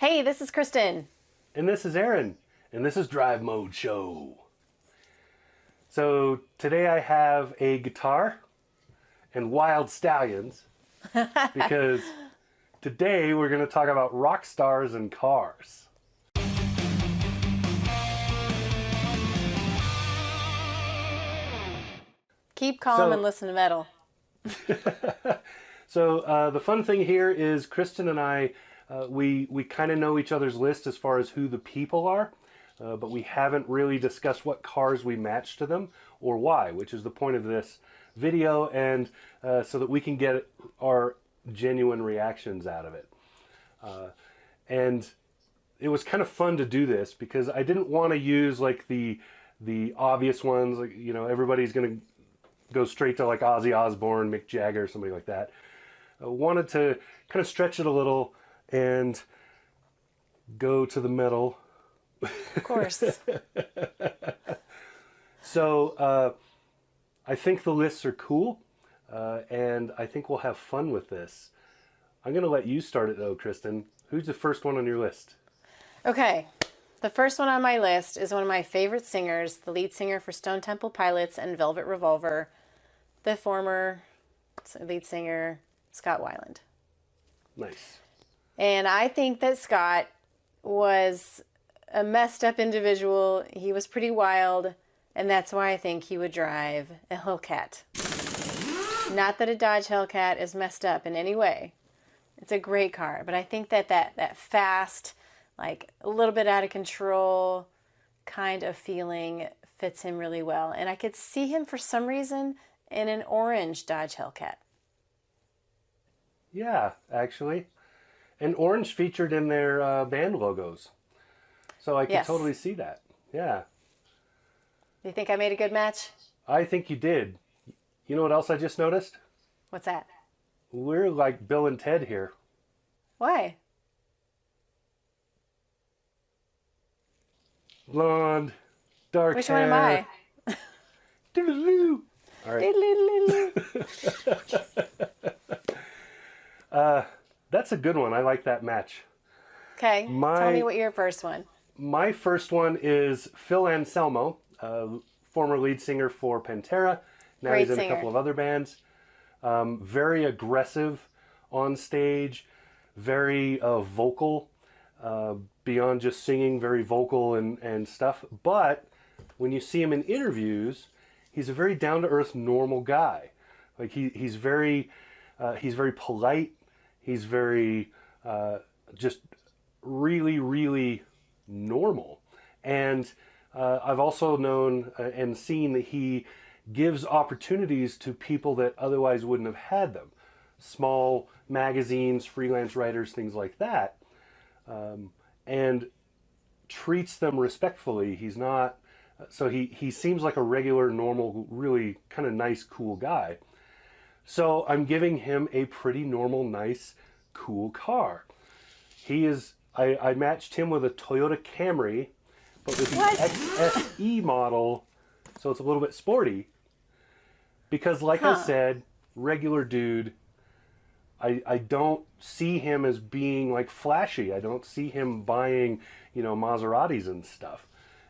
Hey, this is Kristen. And this is Erin. And this is Drive Mode Show. So today I have a guitar and wild stallions because today we're going to talk about rock stars and cars. Keep calm and listen to metal. So the fun thing here is Kristen and I, we kind of know each other's list as far as who the people are, but we haven't really discussed what cars we match to them or why, which is the point of this video, and so that we can get our genuine reactions out of it. And it was kind of fun to do this because I didn't want to use like the obvious ones, like, you know, everybody's going to go straight to like Ozzy Osbourne, Mick Jagger, somebody like that. I wanted to kind of stretch it a little and go to the metal. Of course. So I think the lists are cool, and I think we'll have fun with this. I'm going to let you start it though, Kristen. Who's the first one on your list? Okay. The first one on my list is one of my favorite singers, the lead singer for Stone Temple Pilots and Velvet Revolver, the former lead singer, Scott Weiland. Nice. And I think that Scott was a messed up individual. He was pretty wild, and that's why I think he would drive a Hellcat. Not that a Dodge Hellcat is messed up in any way. It's a great car, but I think that fast, like a little bit out of control kind of feeling fits him really well. And I could see him for some reason in an orange Dodge Hellcat. Yeah, actually. And orange featured in their band logos. So I can totally see that. Yeah. You think I made a good match? I think you did. You know what else I just noticed? What's that? We're like Bill and Ted here. Why? Blonde, dark Which hair. one am I? Doodaloo. All right. That's a good one. I like that match. Okay. Tell me what your first one. My first one is Phil Anselmo, former lead singer for Pantera. Now Great he's in singer. a couple of other bands. Very aggressive on stage, very vocal, beyond just singing, very vocal and stuff. But when you see him in interviews, he's a very down-to-earth, normal guy. Like he's very polite. He's very just really, really normal. And I've also known and seen that he gives opportunities to people that otherwise wouldn't have had them. Small magazines, freelance writers, things like that. And treats them respectfully. He's not, so he seems like a regular, normal, really kind of nice, cool guy. So I'm giving him a pretty normal, nice, cool car. He is, I matched him with a Toyota Camry, but with the XSE model, so it's a little bit sporty. Because like I said, regular dude, I don't see him as being like flashy. I don't see him buying, you know, Maseratis and stuff.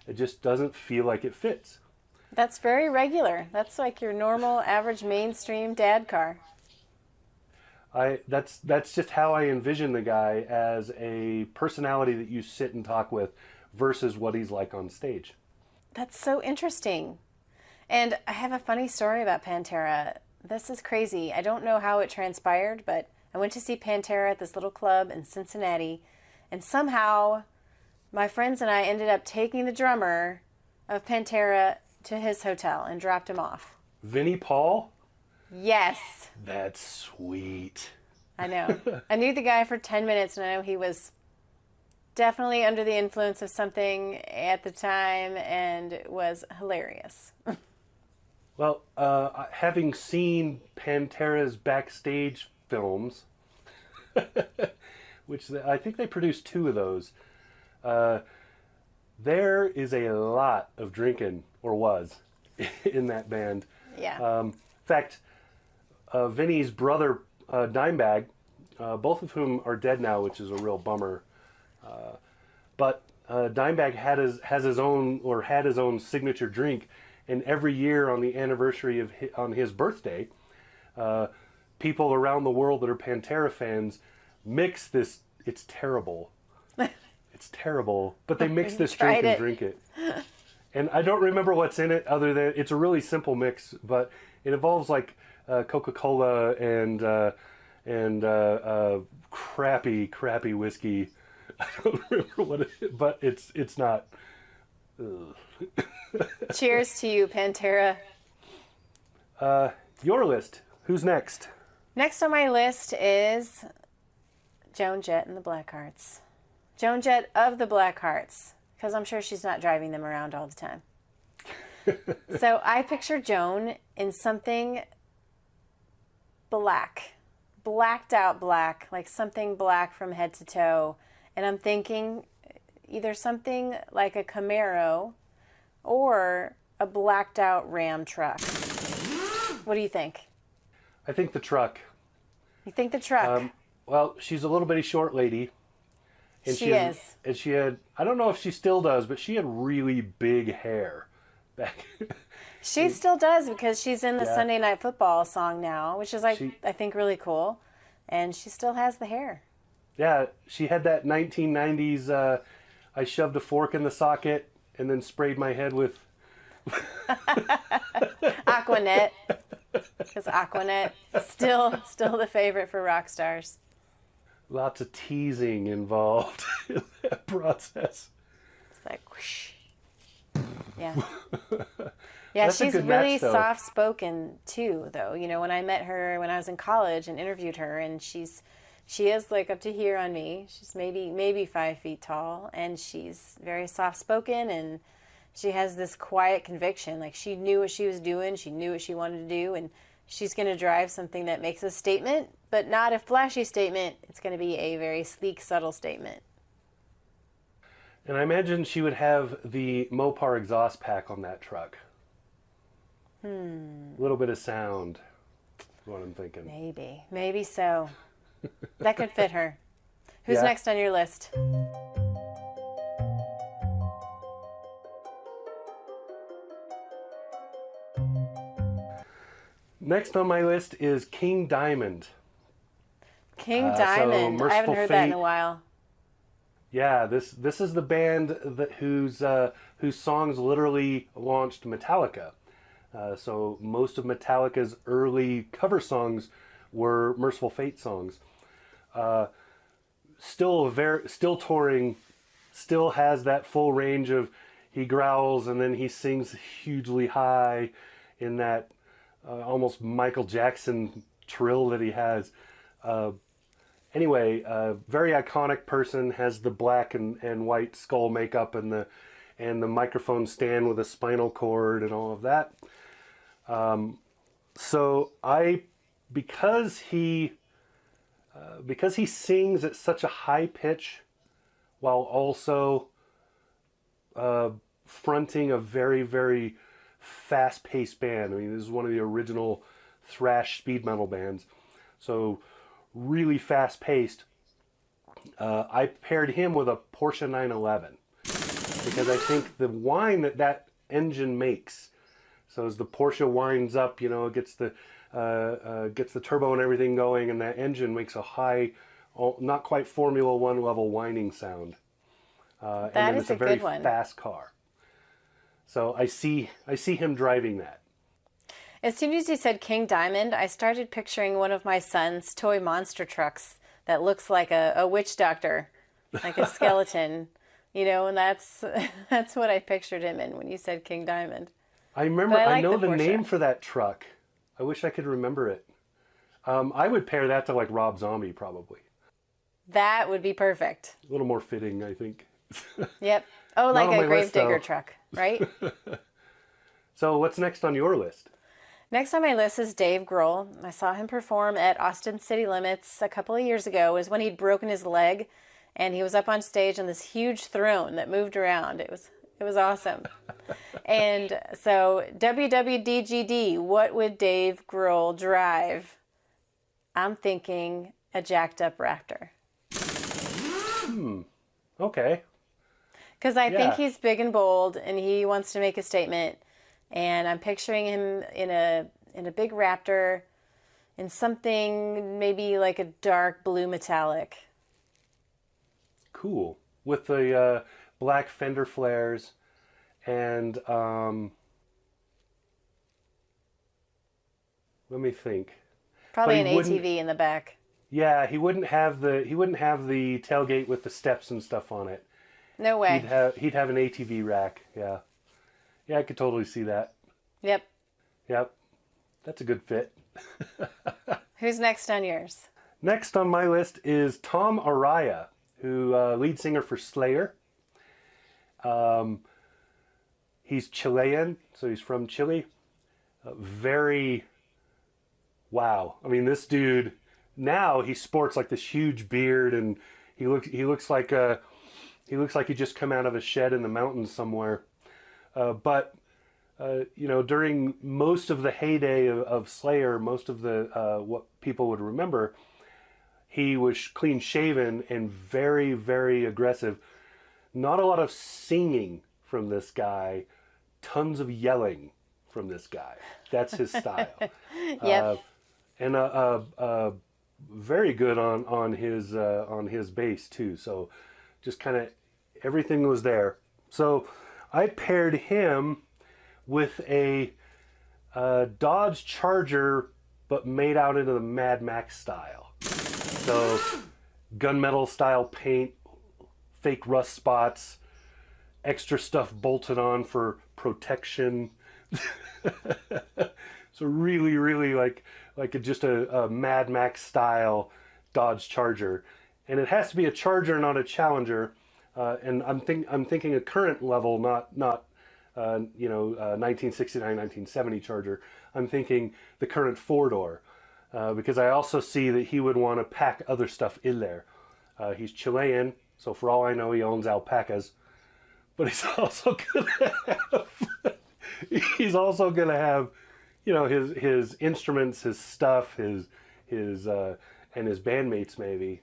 It just doesn't feel like it fits. That's very regular. That's like your normal, average, mainstream dad car. That's just how I envision the guy, as a personality that you sit and talk with versus what he's like on stage. That's so interesting. And I have a funny story about Pantera. This is crazy. I don't know how it transpired, but I went to see Pantera at this little club in Cincinnati, and somehow my friends and I ended up taking the drummer of Pantera to his hotel and dropped him off. Vinnie Paul? Yes. That's sweet. I know. I knew the guy for 10 minutes, and I know he was definitely under the influence of something at the time and was hilarious. Well, having seen Pantera's backstage films, which I think they produced 2 of those, there is a lot of drinking, or was, in that band. Yeah. In fact, Vinny's brother, Dimebag, both of whom are dead now, which is a real bummer. But Dimebag had his own signature drink, and every year on the anniversary of on his birthday, people around the world that are Pantera fans mix this. It's terrible. It's terrible, but they mix this drink and drink it. And I don't remember what's in it other than it's a really simple mix, but it involves like Coca-Cola and crappy whiskey. I don't remember what it is, but it's not. Cheers to you, Pantera. Your list. Who's next? Next on my list is Joan Jett and the Blackhearts. Joan Jett of the Blackhearts, because I'm sure she's not driving them around all the time. So I picture Joan in something black, blacked out black, like something black from head to toe. And I'm thinking either something like a Camaro or a blacked out Ram truck. What do you think? I think the truck. You think the truck? Well, she's a little bitty short lady. And she is. And she had, I don't know if she still does, but she had really big hair back. She still does because she's in the Sunday Night Football song now, which is I think really cool. And she still has the hair. Yeah, she had that 1990s, I shoved a fork in the socket and then sprayed my head with... Aquanet. Because Aquanet still the favorite for rock stars. Lots of teasing involved in that process. It's like whoosh. Yeah. Yeah, she's really soft-spoken too, though. You know, when I met her when I was in college and interviewed her, and she is like up to here on me. She's maybe 5 feet tall, and she's very soft-spoken, and she has this quiet conviction. Like, she knew what she was doing, she knew what she wanted to do, and she's going to drive something that makes a statement, but not a flashy statement. It's going to be a very sleek, subtle statement. And I imagine she would have the Mopar exhaust pack on that truck. A little bit of sound is what I'm thinking. Maybe so. That could fit her. Who's next on your list? Next on my list is King Diamond. King Diamond. I haven't heard that in a while. Yeah, this is the band whose songs literally launched Metallica. So most of Metallica's early cover songs were Merciful Fate songs. Still touring, still has that full range of he growls and then he sings hugely high in that almost Michael Jackson trill that he has. Anyway, very iconic person, has the black and white skull makeup and the microphone stand with a spinal cord and all of that. Because he sings at such a high pitch while also fronting a very, very fast-paced band. I mean, this is one of the original thrash speed metal bands. So really fast-paced. I paired him with a Porsche 911 because I think the whine that engine makes. So as the Porsche winds up, you know, it gets the turbo and everything going, and that engine makes a high, not quite Formula One level whining sound. That is a good one. It's a very fast car. So I see him driving that. As soon as you said King Diamond, I started picturing one of my son's toy monster trucks that looks like a witch doctor, like a skeleton, you know, and that's what I pictured him in when you said King Diamond. I remember, I know the name for that truck. I wish I could remember it. I would pair that to like Rob Zombie probably. That would be perfect. A little more fitting, I think. Yep. Oh, like a gravedigger truck, right? So what's next on your list? Next on my list is Dave Grohl. I saw him perform at Austin City Limits a couple of years ago. It was when he'd broken his leg, and he was up on stage on this huge throne that moved around. It was awesome. And so WWDGD, what would Dave Grohl drive? I'm thinking a jacked up Raptor. Okay. Because I think Yeah. he's big and bold, and he wants to make a statement. And I'm picturing him in a big Raptor, in something maybe like a dark blue metallic. Cool. With the black fender flares and let me think. But Probably he an wouldn't. ATV in the back. Yeah, he wouldn't have the tailgate with the steps and stuff on it. No way. He'd have an ATV rack. Yeah. Yeah, I could totally see that. Yep. Yep. That's a good fit. Who's next on yours? Next on my list is Tom Araya, who lead singer for Slayer. He's Chilean, so he's from Chile. Wow. I mean, this dude now he sports like this huge beard, and he looks like he just come out of a shed in the mountains somewhere. But during most of the heyday of Slayer, most of the what people would remember, he was clean shaven and very, very aggressive. Not a lot of singing from this guy, tons of yelling from this guy. That's his style. Yep. And very good on his bass too. So just kind of everything was there. So I paired him with a Dodge Charger, but made out into the Mad Max style. So gunmetal style paint, fake rust spots, extra stuff bolted on for protection. So really, really like just a Mad Max style Dodge Charger, and it has to be a Charger, not a Challenger. And I'm thinking a current level, not 1969, 1970 Charger. I'm thinking the current four-door, because I also see that he would want to pack other stuff in there. He's Chilean, so for all I know, he owns alpacas. But he's also gonna have, his instruments, his stuff, his and his bandmates maybe.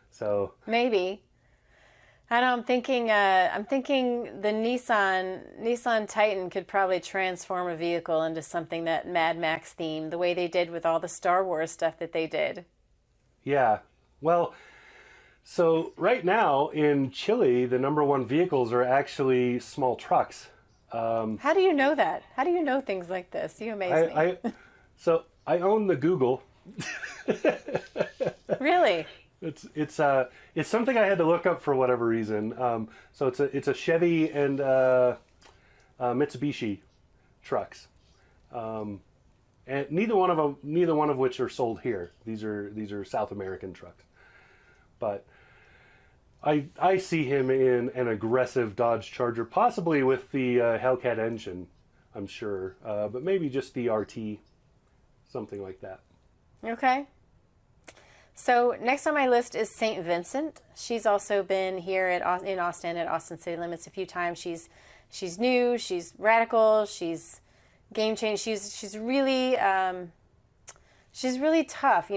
So Maybe. I don't know, I'm thinking the Nissan Titan could probably transform a vehicle into something that Mad Max themed, the way they did with all the Star Wars stuff that they did. yeah, well, so right now in Chile, the number one vehicles are actually small trucks. How do you know that? How do you know things like this? You amaze me. So I own the Google. Really? It's something I had to look up for whatever reason. So it's a Chevy and Mitsubishi trucks, and neither one of which are sold here. These are South American trucks, but I see him in an aggressive Dodge Charger, possibly with the Hellcat engine, I'm sure, but maybe just the RT, something like that. Okay. So next on my list is St. Vincent. She's also been here in Austin at Austin City Limits a few times. She's new. She's radical. She's game change. She's really tough.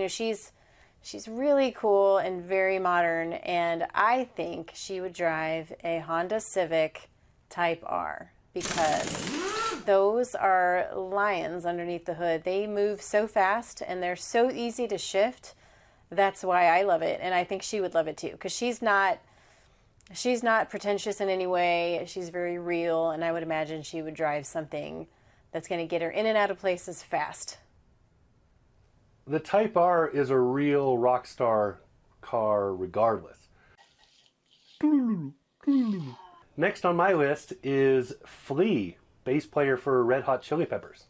She's really cool and very modern. And I think she would drive a Honda Civic Type R, because those are lions underneath the hood. They move so fast and they're so easy to shift. That's why I love it, and I think she would love it too, because she's not pretentious in any way. She's very real, and I would imagine she would drive something that's going to get her in and out of places fast. The Type R is a real rock star car regardless. Next on my list is Flea, bass player for Red Hot Chili Peppers.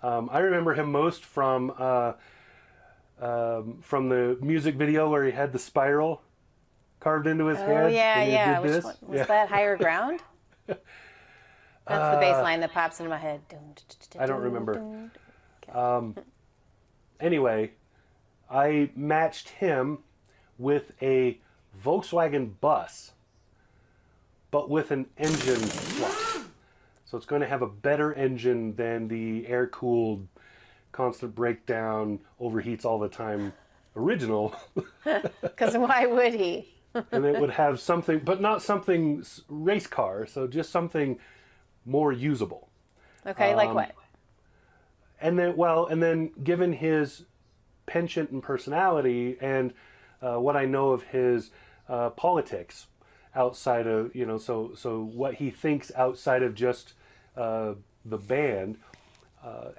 I remember him most from the music video where he had the spiral carved into his head. Oh, yeah, and he yeah. did Which this. one? Was that Higher Ground? That's the bass line that pops into my head. I don't remember. Anyway, I matched him with a Volkswagen bus, but with an engine swap. So it's going to have a better engine than the air-cooled, constant breakdown, overheats all the time original. Because why would he? and it would have something, but not something race car, so just something more usable. Okay, like what? And then given his penchant and personality and what I know of his politics outside of, so what he thinks outside of just the band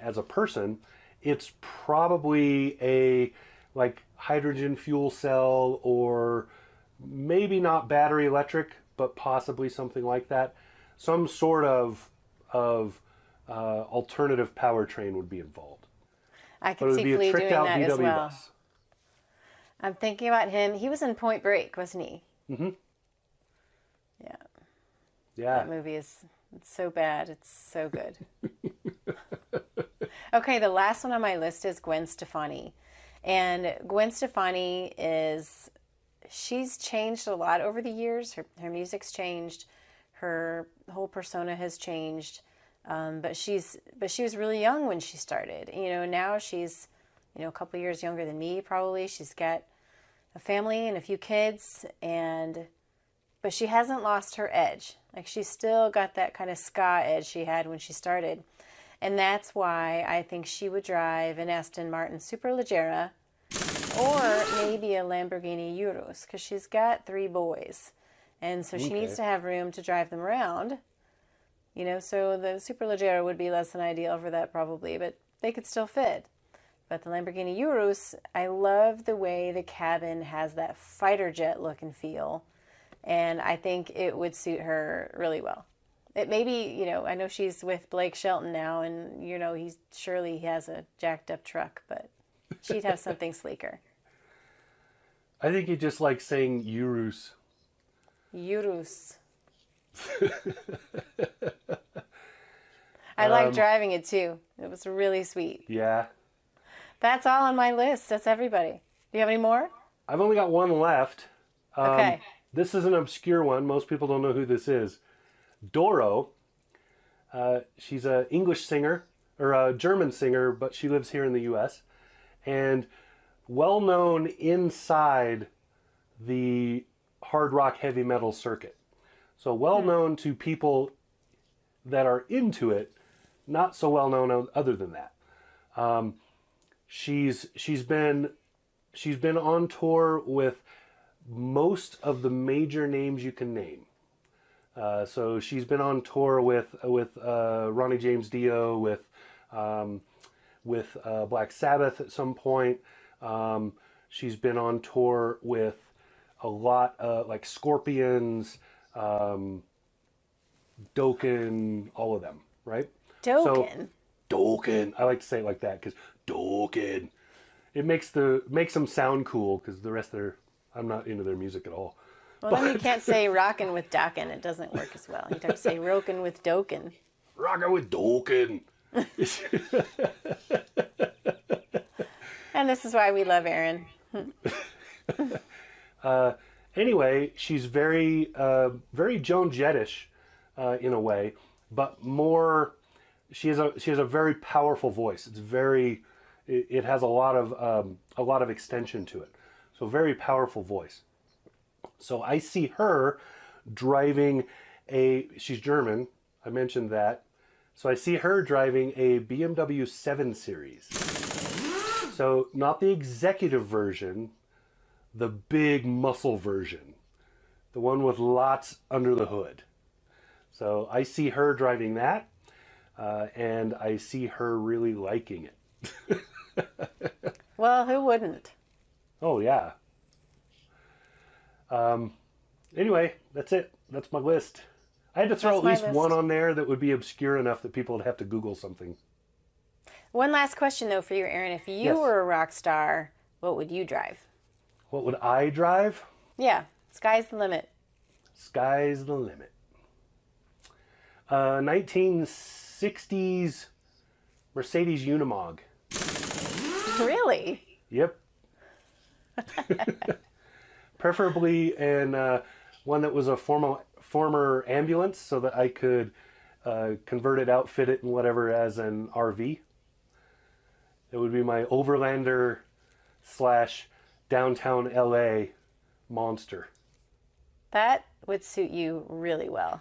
as a person, it's probably a like hydrogen fuel cell, or maybe not battery electric, but possibly something like that. Some sort of alternative powertrain would be involved. I But could it would see be a Flea tricked doing out that as VW well. bus. I'm thinking about him. He was in Point Break, wasn't he? Mm-hmm. Yeah. Yeah. That movie is it's so bad. It's so good. Okay, the last one on my list is Gwen Stefani. And Gwen Stefani she's changed a lot over the years. Her music's changed. Her whole persona has changed. But she was really young when she started. Now she's, a couple years younger than me probably. She's got a family and a few kids, but she hasn't lost her edge. Like, she's still got that kind of ska edge she had when she started. And that's why I think she would drive an Aston Martin Superleggera or maybe a Lamborghini Urus, because she's got 3 boys. And so she needs to have room to drive them around. So the Superleggera would be less than ideal for that probably, but they could still fit. But the Lamborghini Urus, I love the way the cabin has that fighter jet look and feel. And I think it would suit her really well. It may be, I know she's with Blake Shelton now, and, he has a jacked up truck, but she'd have something sleeker. I think you just like saying Urus. Urus. I like driving it too. It was really sweet. Yeah. That's all on my list. That's everybody. Do you have any more? I've only got one left. Okay. This is an obscure one. Most people don't know who this is. Doro. She's an English singer, or a German singer, but she lives here in the U.S. And well known inside the hard rock heavy metal circuit. So well known to people that are into it, not so well known other than that. She's been on tour with most of the major names you can name. So she's been on tour with Ronnie James Dio, with Black Sabbath at some point. She's been on tour with a lot like Scorpions, Dokken, all of them, right? Dokken. So, Dokken. I like to say it like that because Dokken. It makes them sound cool, because the rest of I'm not into their music at all. Well, then you can't say rockin' with Dokken. It doesn't work as well. You have to say rockin' with Dokken. Rockin' with Dokken. And this is why we love Erin. Anyway, she's very Joan Jettish in a way, but more. She has a very powerful voice. It has a lot of extension to it. So very powerful voice. So I see her driving she's German, I mentioned that. So I see her driving a BMW 7 Series. So not the executive version, the big muscle version. The one with lots under the hood. So I see her driving that, and I see her really liking it. Well, who wouldn't? Oh, yeah. Anyway, that's it. That's my list. I had to throw at least one on there that would be obscure enough that people would have to Google something. One last question, though, for you, Erin. If you were a rock star, what would you drive? What would I drive? Yeah, sky's the limit. Sky's the limit. 1960s Mercedes Unimog. Really? Yep. Preferably in one that was a former ambulance, so that I could convert it, outfit it, and whatever as an RV. It would be my Overlander / downtown LA monster. That would suit you really well.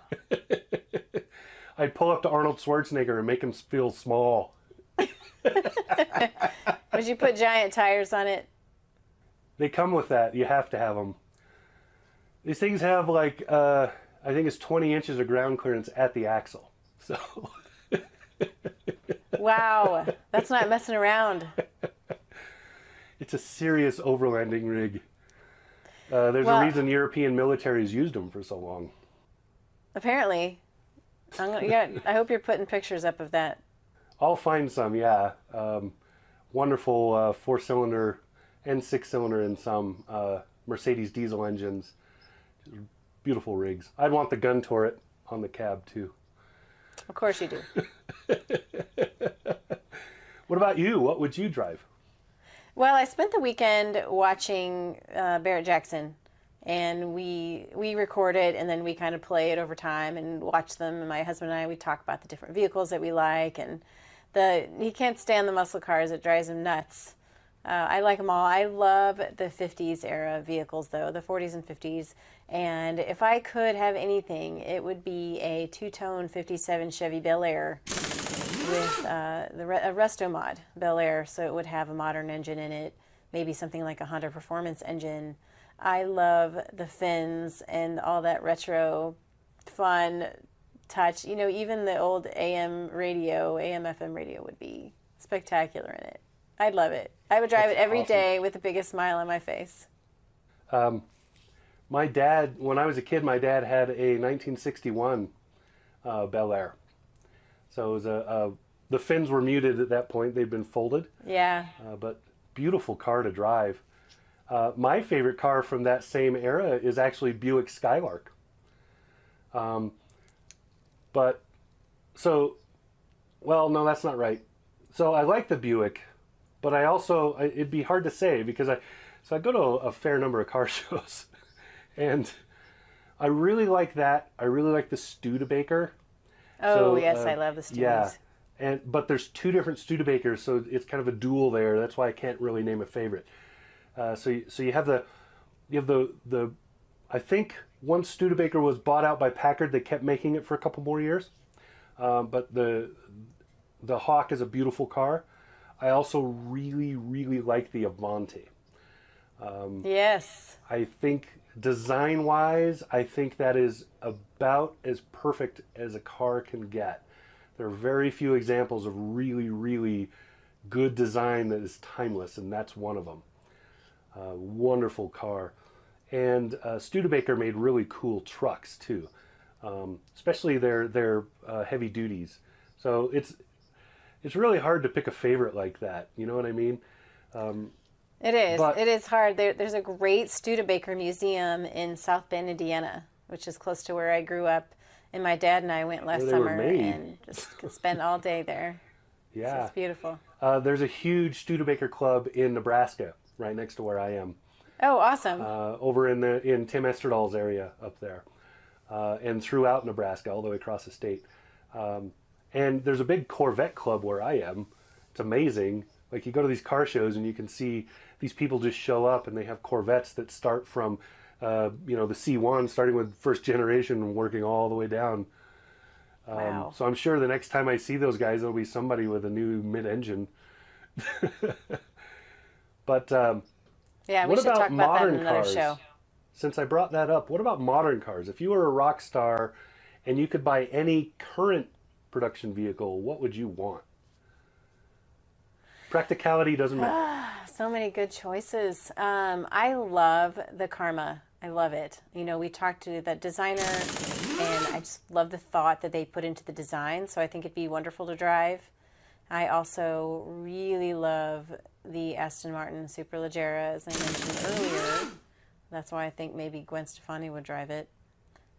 I'd pull up to Arnold Schwarzenegger and make him feel small. Would you put giant tires on it? They come with that. You have to have them. These things have like, I think it's 20 inches of ground clearance at the axle. So. Wow, that's not messing around. It's a serious overlanding rig. There's a reason European militaries used them for so long. Apparently. I hope you're putting pictures up of that. I'll find some, yeah. Wonderful 4-cylinder and 6-cylinder and some Mercedes diesel engines. Beautiful rigs. I'd want the gun turret on the cab too. Of course you do. What about you? What would you drive? Well, I spent the weekend watching Barrett Jackson, and we record it, and then we kind of play it over time and watch them. And my husband and I, we talk about the different vehicles that we like, and he can't stand the muscle cars. It drives him nuts. I like them all. I love the 50s era vehicles, though, the 40s and 50s. And if I could have anything, it would be a two-tone 57 Chevy Bel Air with a resto mod Bel Air, so it would have a modern engine in it, maybe something like a Honda Performance engine. I love the fins and all that retro fun touch. You know, even the old AM FM radio would be spectacular in it. I'd love it. I would drive it every day with the biggest smile on my face. My dad, when I was a kid, my dad had a 1961 Bel Air. So it was the fins were muted at that point. They'd been folded. Yeah. But beautiful car to drive. My favorite car from that same era is actually Buick Skylark. No, that's not right. So I like the Buick, but it'd be hard to say because I go to a fair number of car shows, and I really like that. I really like the Studebaker. Oh, yes, I love the Studebaker. Yeah, but there's two different Studebakers, so it's kind of a duel there. That's why I can't really name a favorite. So you have the I think once Studebaker was bought out by Packard, they kept making it for a couple more years. But the Hawk is a beautiful car. I also really, really like the Avante. Yes. I think design-wise, I think that is about as perfect as a car can get. There are very few examples of really, really good design that is timeless, and that's one of them. Wonderful car. And Studebaker made really cool trucks too, especially their heavy duties. So it's really hard to pick a favorite like that. You know what I mean? It is. It is hard. There's a great Studebaker museum in South Bend, Indiana, which is close to where I grew up. And my dad and I went last summer and just could spend all day there. Yeah. So it's beautiful. There's a huge Studebaker club in Nebraska, right next to where I am. Oh, awesome. Over in Tim Esterdahl's area up there. And throughout Nebraska, all the way across the state. And there's a big Corvette club where I am. It's amazing. Like you go to these car shows and you can see these people just show up and they have Corvettes that start from, the C1, starting with first generation and working all the way down. Wow. So I'm sure the next time I see those guys, there'll be somebody with a new mid-engine. But yeah, we should talk about that in another show. Since I brought that up, what about modern cars? If you were a rock star and you could buy any current production vehicle, what would you want? Practicality doesn't matter. So many good choices. I love the Karma. I love it. You know, we talked to that designer, and I just love the thought that they put into the design. So I think it'd be wonderful to drive. I also really love the Aston Martin Superleggera, as I mentioned earlier. That's why I think maybe Gwen Stefani would drive it.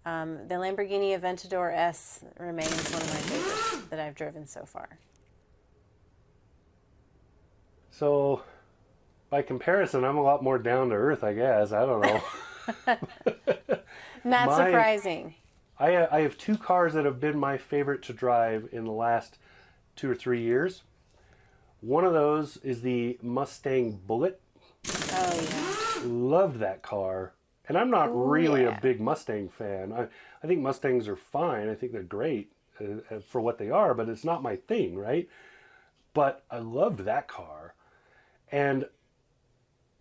The Lamborghini Aventador S remains one of my favorites that I've driven so far. So, by comparison, I'm a lot more down to earth, I guess. I don't know. Not surprising. I have two cars that have been my favorite to drive in the last 2 or 3 years. One of those is the Mustang Bullitt. Oh, yeah. Loved that car. And I'm not Ooh, really yeah. a big Mustang fan. I think Mustangs are fine. I think they're great for what they are, but it's not my thing, right? But I loved that car. And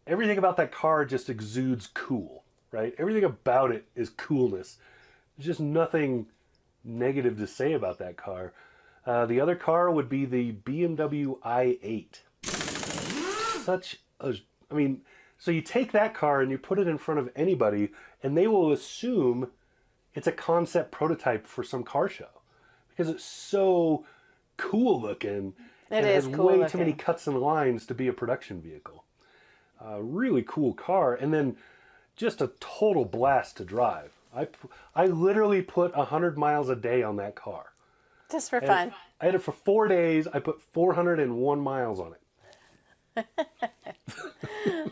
everything about that car just exudes cool, right? Everything about it is coolness. There's just nothing negative to say about that car. The other car would be the BMW i8. So you take that car and you put it in front of anybody, and they will assume it's a concept prototype for some car show because it's so cool looking. It and is has cool way looking. too many cuts and lines to be a production vehicle. Really cool car, and then just a total blast to drive. I literally put 100 miles a day on that car. Just for fun. I had it for 4 days. I put 401 miles on it.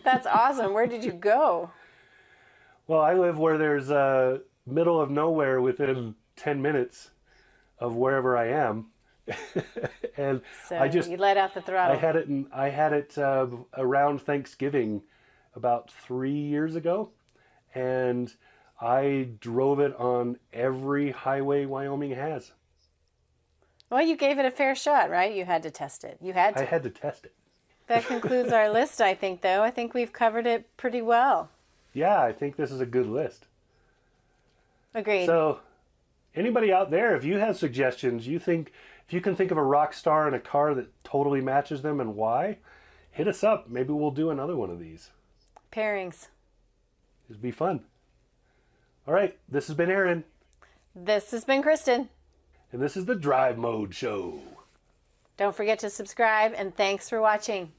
That's awesome. Where did you go? Well, I live where there's a middle of nowhere within 10 minutes of wherever I am. And So you let out the throttle. I had it around Thanksgiving about 3 years ago, and I drove it on every highway Wyoming has. Well, you gave it a fair shot, right? You had to test it. You had to. I had to test it. That concludes our list, I think, though. I think we've covered it pretty well. Yeah, I think this is a good list. Agreed. So, anybody out there, if you have suggestions, if you can think of a rock star and a car that totally matches them and why, hit us up. Maybe we'll do another one of these. Pairings. It'd be fun. All right, this has been Erin. This has been Kristen. And this is the Drive Mode Show. Don't forget to subscribe, and thanks for watching.